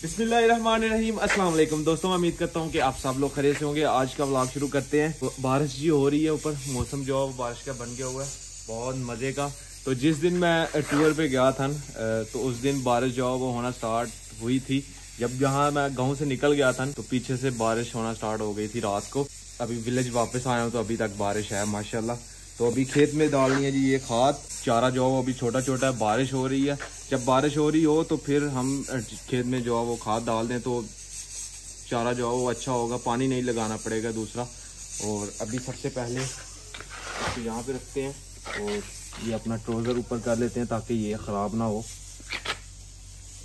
बिस्मिल्लाहिर्रहमानिर्रहीम। अस्सलाम वालेकुम दोस्तों, मैं उम्मीद करता हूँ कि आप सब लोग खैरियत से होंगे। आज का व्लॉग शुरू करते हैं। बारिश जी हो रही है, ऊपर मौसम जो है बारिश का बन गया हुआ है, बहुत मज़े का। तो जिस दिन मैं टूर पे गया था तो उस दिन बारिश जो है वो होना स्टार्ट हुई थी। जब यहाँ मैं गाँव से निकल गया था तो पीछे से बारिश होना स्टार्ट हो गई थी रात को। अभी विलेज वापस आया हूँ तो अभी तक बारिश है माशाल्लाह। तो अभी खेत में डालनी है जी ये खाद, चारा जो है वो अभी छोटा छोटा है, बारिश हो रही है। जब बारिश हो रही हो तो फिर हम खेत में जो है वो खाद डाल दें तो चारा जो है वो अच्छा होगा, पानी नहीं लगाना पड़ेगा दूसरा। और अभी सबसे पहले तो यहाँ पे रखते हैं और ये अपना ट्राउज़र ऊपर कर लेते हैं ताकि ये ख़राब ना हो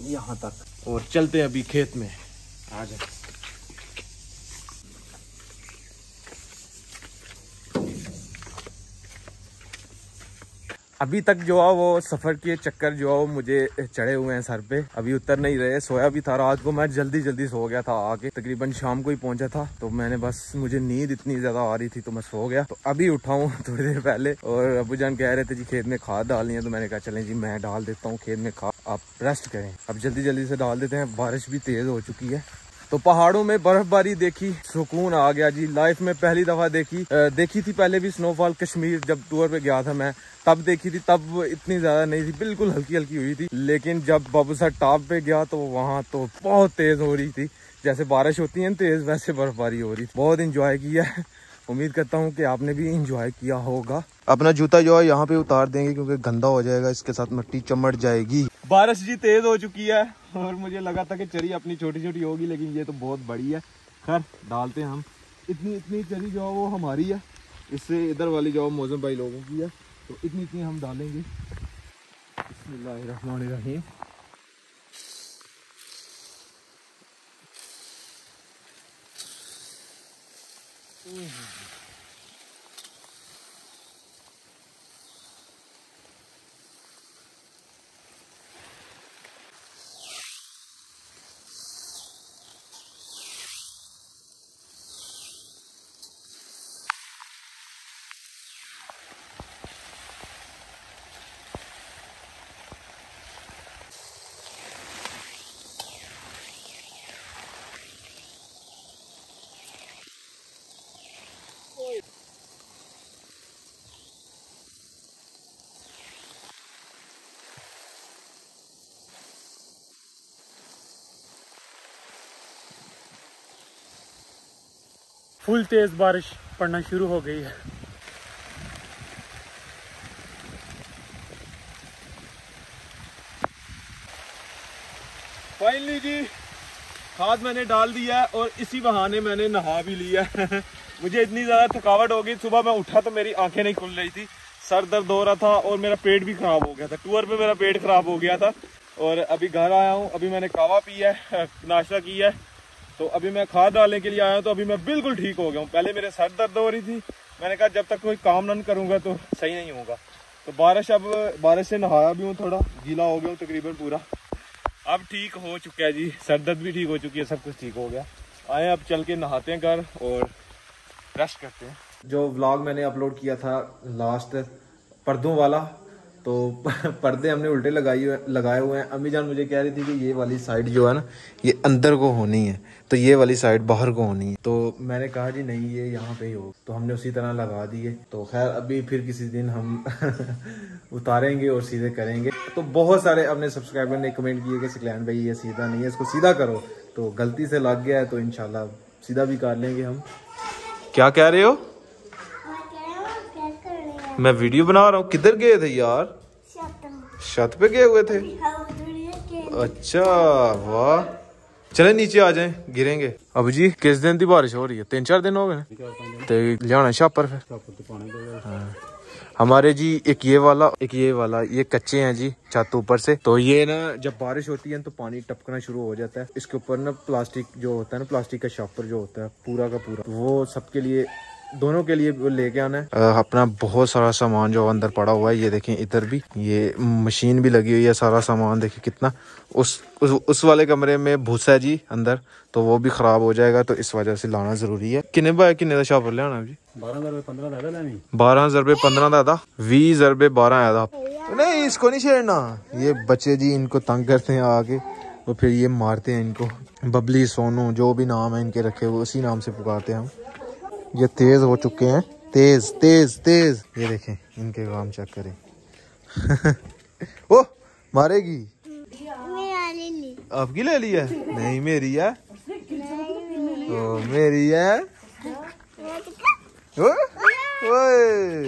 यहाँ तक। और चलते हैं अभी खेत में, आ जाए। अभी तक जो है वो सफ़र के चक्कर जो है वो मुझे चढ़े हुए हैं सर पे, अभी उतर नहीं रहे। सोया भी था रात को, मैं जल्दी सो गया था आके, तकरीबन शाम को ही पहुंचा था। तो मैंने बस, मुझे नींद इतनी ज़्यादा आ रही थी तो मैं सो गया। तो अभी उठा हूँ थोड़ी देर पहले और अबू जान कह रहे थे जी खेत में खाद डालनी है, तो मैंने कहा चलें जी मैं डाल देता हूँ खेत में खाद, आप रेस्ट करें। अब जल्दी से डाल देते हैं। बारिश भी तेज़ हो चुकी है। तो पहाड़ों में बर्फबारी देखी, सुकून आ गया जी। लाइफ में पहली दफ़ा देखी थी। पहले भी स्नोफॉल कश्मीर जब टूर पे गया था मैं, तब देखी थी, तब इतनी ज़्यादा नहीं थी, बिल्कुल हल्की हल्की हुई थी। लेकिन जब बाबूसर टॉप पे गया तो वहाँ तो बहुत तेज़ हो रही थी। जैसे बारिश होती है तेज़, वैसे बर्फबारी हो रही थी। बहुत इंजॉय किया है। उम्मीद करता हूँ कि आपने भी इंजॉय किया होगा। अपना जूता जो है यहाँ पे उतार देंगे क्योंकि गंदा हो जाएगा, इसके साथ मिट्टी चमड़ जाएगी। बारिश जी तेज हो चुकी है और मुझे लगा था कि चरी अपनी छोटी छोटी होगी, लेकिन ये तो बहुत बड़ी है। खैर डालते हैं हम। इतनी चरी जो है वो हमारी है, इससे इधर वाली जो है मौसम भाई लोगों की है। तो इतनी हम डालेंगे। बिस्मिल्लाहिर्रहमानिर्रहीम। फुल तेज बारिश पड़ना शुरू हो गई है। फाइनली जी खाद मैंने डाल दिया है और इसी बहाने मैंने नहा भी लिया है। मुझे इतनी ज़्यादा थकावट हो गई, सुबह मैं उठा तो मेरी आंखें नहीं खुल रही थी, सर दर्द हो रहा था और मेरा पेट भी ख़राब हो गया था। टूर पे मेरा पेट ख़राब हो गया था और अभी घर आया हूँ। अभी मैंने कावा पिया है, नाश्ता किया है, तो अभी मैं खाद डालने के लिए आया हूँ। तो अभी मैं बिल्कुल ठीक हो गया हूँ। पहले मेरे सर दर्द हो रही थी, मैंने कहा जब तक कोई काम ना करूँगा तो सही नहीं होगा। तो बारिश से नहाया भी हूँ, थोड़ा गीला हो गया हूँ तकरीबन पूरा। अब ठीक हो चुका है जी, सर दर्द भी ठीक हो चुकी है, सब कुछ ठीक हो गया। आए अब चल के नहाते हैं घर और रेस्ट करते हैं। जो व्लॉग मैंने अपलोड किया था लास्ट पर्दों वाला, तो पर्दे हमने उल्टे लगाए हुए हैं। अम्मी जान मुझे कह रही थी कि ये वाली साइड जो है ना ये अंदर को होनी है, तो ये वाली साइड बाहर को होनी है। तो मैंने कहा जी नहीं ये यहाँ पे ही हो, तो हमने उसी तरह लगा दिए। तो खैर अभी फिर किसी दिन हम उतारेंगे और सीधे करेंगे। तो बहुत सारे अपने सब्सक्राइबर ने कमेंट किए कि सिकलैन भाई ये सीधा नहीं है, इसको सीधा करो। तो गलती से लग गया है तो इंशाल्लाह सीधा भी कर लेंगे हम। क्या कह रहे हो? मैं वीडियो बना रहा हूँ। किधर गए थे यार? छत पे गए हुए थे। अच्छा वाह, चले नीचे आ जाएं, गिरेंगे। अब जी किस दिन की बारिश हो रही है? 3-4 दिन हो गए तो जाना शापर फिर। हाँ। हमारे जी एक ये वाला ये कच्चे हैं जी छत ऊपर से। तो ये ना जब बारिश होती है तो पानी टपकना शुरू हो जाता है। इसके ऊपर ना प्लास्टिक जो होता है ना, प्लास्टिक का शापर जो होता है पूरा का पूरा, वो सबके लिए, दोनों के लिए लेके आना है। अपना बहुत सारा सामान जो अंदर पड़ा हुआ है, ये देखें इधर भी ये मशीन भी लगी हुई है, सारा सामान देखिए कितना। उस वाले कमरे में भूसा है जी अंदर, तो वो भी खराब हो जाएगा, तो इस वजह से लाना जरूरी है। किन्ने का शापर ले आना जी? 12,000 रुपये 15 12,000 रुपये 15 दादा, 20,000 रुपये 12 आया था। नहीं इसको नहीं छेड़ना, ये बच्चे जी इनको तंग करते हैं आके। और फिर ये मारते हैं इनको। बबली, सोनू, जो भी नाम है इनके रखे हुए उसी नाम से पुकारते हैं हम। ये तेज हो चुके हैं, तेज तेज तेज। ये देखें इनके काम चेक करें। ओ मारेगी, आपकी ले ली है? नहीं मेरी है। ओ मेरी है।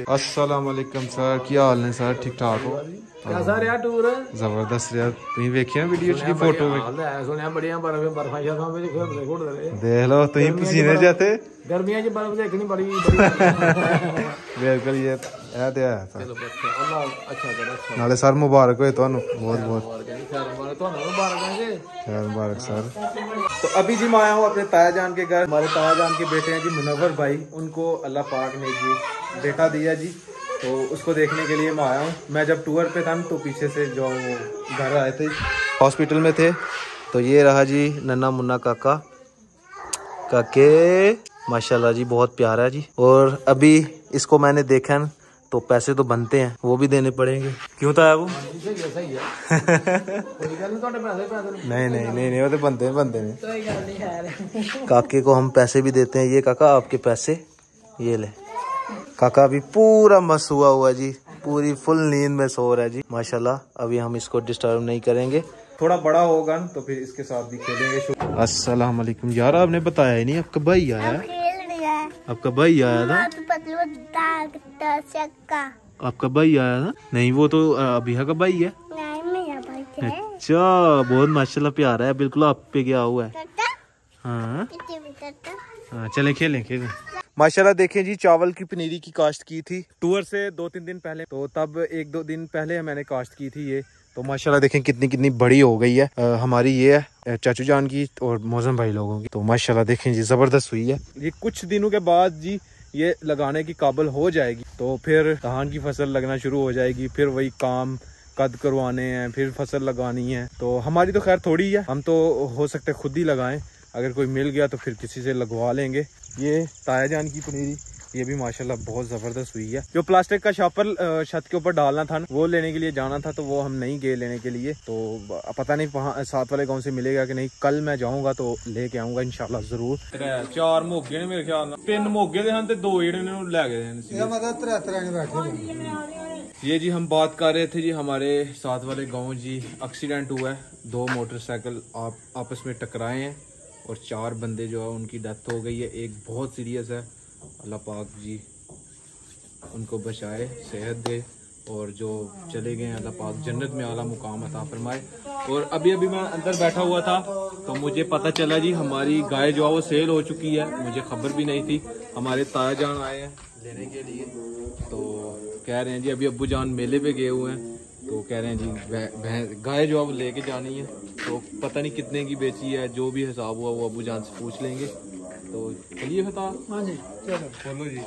अस्सलाम वालेकुम सर, क्या हाल है सर? ठीक ठाक हो? कैसा रहा टूर? जबरदस्त यार। तुम वेखिया वीडियो च फोटो में? सुनिया बड़ियां बर्फां शर्फां में देख लो तुम पसीने जाते। गर्मियां च बर्फ देखनी बड़ी बिल्कुल ये ते है सर। अच्छा अच्छा नाले सर मुबारक होए ਤੁਹਾਨੂੰ बहुत बहुत खैर मुबारक सर। तो अभी जी मैं आया हूँ अपने ताया जान के घर। हमारे ताया जान के बेटे हैं जी मुनव्वर भाई, उनको अल्लाह पाक ने जी बेटा दिया जी, तो उसको देखने के लिए मैं आया हूँ। मैं जब टूर पे था तो पीछे से जो वो घर आए थे, हॉस्पिटल में थे। तो ये रहा जी नन्ना मुन्ना काका, काके माशाल्लाह जी बहुत प्यारा है जी। और अभी इसको मैंने देखा न, तो पैसे तो बनते हैं, वो भी देने पड़ेंगे। क्यों था वो? नहीं नहीं नहीं नहीं वो तो बनते हैं। काके को हम पैसे भी देते हैं। ये काका आपके पैसे, ये ले। काका अभी पूरा मस्त हुआ जी, पूरी फुल नींद में सो रहा है जी माशाल्लाह। अभी हम इसको डिस्टर्ब नहीं करेंगे, थोड़ा बड़ा होगा तो फिर इसके साथ भी खेलेंगे। अस्सलाम वालेकुम यार, आपने बताया ही नहीं आपका भाई आया है? आपका भाई आया था? आपका भाई आया था? नहीं वो तो अभिया का भाई है। अच्छा बहुत माशाल्लाह प्यारा है, बिल्कुल आप पे गया हुआ है। हाँ चले खेलें खेलें। माशाल्लाह देखें जी, चावल की पनीरी की काश्त की थी टूर से 2-3 दिन पहले, तो तब 1-2 दिन पहले मैंने काश्त की थी ये। तो माशाल्लाह देखें कितनी बड़ी हो गई है। हमारी ये है चाचू जान की और मौजम भाई लोगों की। तो माशाल्लाह देखें जी जबरदस्त हुई है। ये कुछ दिनों के बाद जी ये लगाने की काबिल हो जाएगी, तो फिर धान की फसल लगना शुरू हो जाएगी। फिर वही काम कद करवाने हैं, फिर फसल लगानी है। तो हमारी तो खैर थोड़ी है, हम तो हो सकता है खुद ही लगाएं। अगर कोई मिल गया तो फिर किसी से लगवा लेंगे। ये ताया जान की पनीरी, ये भी माशाल्लाह बहुत ज़बरदस्त हुई है। जो प्लास्टिक का शापर छत के ऊपर डालना था वो लेने के लिए जाना था, तो वो हम नहीं गए लेने के लिए। तो पता नहीं वहाँ साथ वाले गांव से मिलेगा कि नहीं। कल मैं जाऊंगा तो लेके आऊंगा इंशाल्लाह जरूर। 4 मोगे ने मेरे ख्याल नाल, 3 मोगे दे हन ते 2 जेड़े ने ले गए बैठे। ये जी हम बात कर रहे थे जी, हमारे साथ वाले गाँव जी एक्सीडेंट हुआ है। 2 मोटरसाइकिल आपस में टकराए हैं और 4 बंदे जो है उनकी डेथ हो गई है। एक बहुत सीरियस है, अल्लाह पाक जी उनको बचाए, सेहत दे, और जो चले गए अल्लाह पाक जन्नत में आला मुकाम अता फरमाए। और अभी मैं अंदर बैठा हुआ था तो मुझे पता चला जी हमारी गाय जो है वो सेल हो चुकी है। मुझे खबर भी नहीं थी। हमारे ताया जान आए हैं लेने के लिए, तो कह रहे हैं जी अभी अब्बू जान मेले पे गए हुए हैं, तो कह रहे हैं जी गाय जो है वो लेके जानी है। तो पता नहीं कितने की बेची है, जो भी हिसाब हुआ वो अब्बू जान से पूछ लेंगे। तो चलिए बता। हाँ जी चलो जी।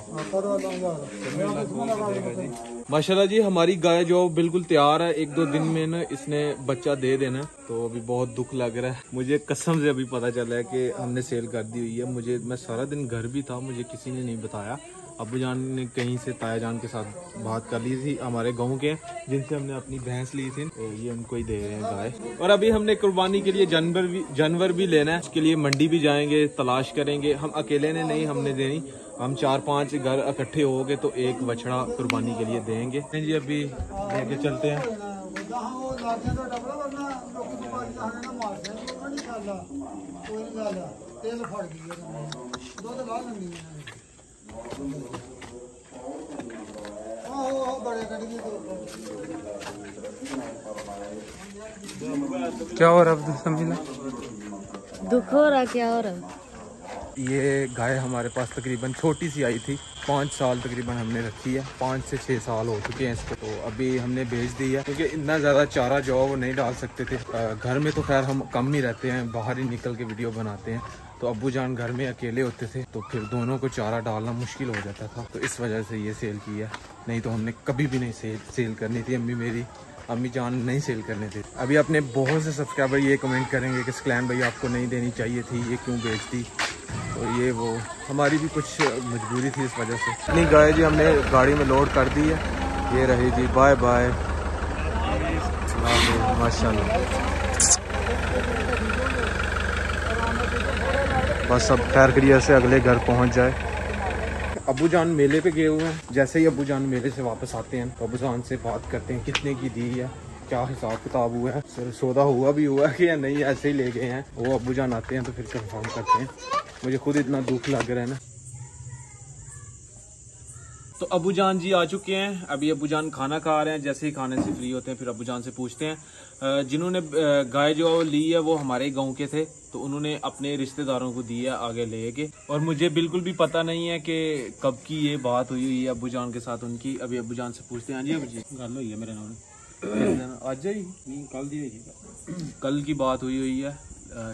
माशाल्लाह जी हमारी गाय जो बिल्कुल तैयार है, 1-2 दिन में ना इसने बच्चा दे देना। तो अभी बहुत दुख लग रहा है मुझे, कसम से अभी पता चला है कि हमने सेल कर दी हुई है। मैं सारा दिन घर भी था, मुझे किसी ने नहीं बताया। अब्बू जान ने कहीं से ताया जान के साथ बात कर ली थी, हमारे गांव के जिनसे हमने अपनी भैंस ली थी, तो ये उनको ही दे रहे हैं गाय। और अभी हमने कुर्बानी के लिए जानवर भी लेना है, उसके लिए मंडी भी जाएंगे, तलाश करेंगे। हम अकेले ने नहीं हमने देनी, हम 4-5 घर इकट्ठे हो गए तो एक बछड़ा कुर्बानी के लिए देंगे जी। अभी लेके चलते हैं। क्या हो रहा है? दुख हो रहा, क्या हो रहा? ये गाय हमारे पास तकरीबन छोटी सी आई थी, 5 साल तकरीबन हमने रखी है। 5 से 6 साल हो चुके हैं इसको। तो अभी हमने बेच दी है क्योंकि इतना ज़्यादा चारा जो वो नहीं डाल सकते थे। घर में तो खैर हम कम ही रहते हैं, बाहर ही निकल के वीडियो बनाते हैं। तो अब्बू जान घर में अकेले होते थे, तो फिर दोनों को चारा डालना मुश्किल हो जाता था। तो इस वजह से ये सेल की है, नहीं तो हमने कभी भी नहीं सेल करनी थी। अम्मी जान नहीं सेल करने थे। अभी अपने बहुत से सब्सक्राइबर ये कमेंट करेंगे कि स्कलैन भाई आपको नहीं देनी चाहिए थी, ये क्यों बेच दी। तो ये वो हमारी भी कुछ मजबूरी थी, इस वजह से। अपनी गाय जी हमने गाड़ी में लोड कर दी है, ये रही जी। बाय बाय, माशाल्लाह। बस अब खैर करिए से अगले घर पहुंच जाए। अबू जान मेले पे गए हुए हैं। जैसे ही अबू जान मेले से वापस आते हैं तो अबू जान से बात करते हैं कितने की दी है, क्या हिसाब किताब हुआ है, सर सौदा हुआ भी हुआ है कि या नहीं, ऐसे ही ले गए हैं। वो अबू जान आते हैं तो फिर कंफर्म करते हैं। मुझे खुद इतना दुख लग रहा है ना। तो अबू जान जी आ चुके हैं। अभी अबू जान खाना खा रहे हैं। जैसे ही खाने से फ्री होते हैं फिर अबू जान से पूछते हैं। जिन्होंने गाय जो ली है वो हमारे गांव के थे, तो उन्होंने अपने रिश्तेदारों को दी है आगे लेके। और मुझे बिल्कुल भी पता नहीं है कि कब की ये बात हुई है अबू जान के साथ उनकी। अभी अबू जान से पूछते हैं। हाँ जी अबू जी, गल हुई है मेरे नाम आज ही नहीं, कल दी कल की बात हुई है।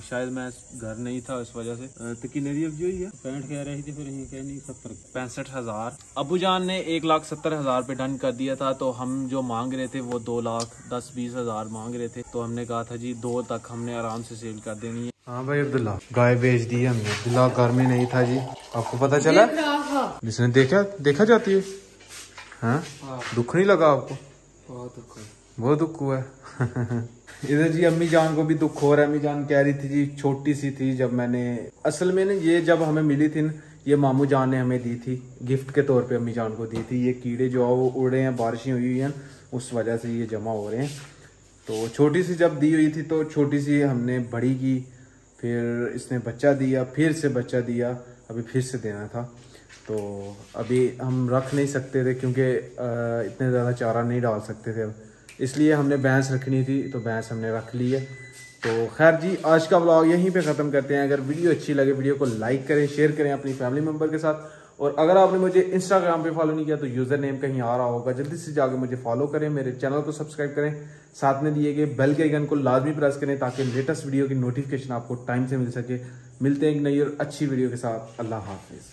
शायद मैं घर नहीं था इस वजह से। तो कितने दी अबू हुई है? 65 कह रही थी, फिर कह नहीं 70, 65,000। अबू जान ने 1,70,000 पे डन कर दिया था। तो हम जो मांग रहे थे वो 2,10,20,000 मांग रहे थे। तो हमने कहा था जी 2 तक हमने आराम से सेल कर देनी है। हाँ भाई अब्दुल्ला, गाय बेच दी है हमने। अब्दुल्ला घर में नहीं था जी, आपको पता चला? जिसने देखा जाती है। हाँ, दुख नहीं लगा आपको? बहुत दुख हुआ है। इधर जी अम्मी जान को भी दुख हो रहा है। अम्मी जान कह रही थी जी छोटी सी थी जब मैंने, असल में ना ये जब हमें मिली थी ना, ये मामू जान ने हमें दी थी गिफ्ट के तौर पे। अम्मी जान को दी थी। ये कीड़े जो है वो उड़े हैं, बारिशें हुई हैं, उस वजह से ये जमा हो रहे हैं। तो छोटी सी जब दी हुई थी तो छोटी सी हमने बड़ी की, फिर इसने बच्चा दिया, फिर से बच्चा दिया, अभी फिर से देना था। तो अभी हम रख नहीं सकते थे क्योंकि इतने ज़्यादा चारा नहीं डाल सकते थे, इसलिए हमने भैंस रखनी थी तो भैंस हमने रख ली है। तो खैर जी आज का व्लॉग यहीं पे ख़त्म करते हैं। अगर वीडियो अच्छी लगे वीडियो को लाइक करें, शेयर करें अपनी फैमिली मेम्बर के साथ। और अगर आपने मुझे इंस्टाग्राम पे फॉलो नहीं किया तो यूज़र नेम कहीं आ रहा होगा, जल्दी से जाकर मुझे फॉलो करें, मेरे चैनल को सब्सक्राइब करें, साथ में दिए गए बेल के आइकन को लाजमी प्रेस करें ताकि लेटेस्ट वीडियो की नोटिफिकेशन आपको टाइम से मिल सके। मिलते हैं एक नई और अच्छी वीडियो के साथ। अल्लाह हाफिज़।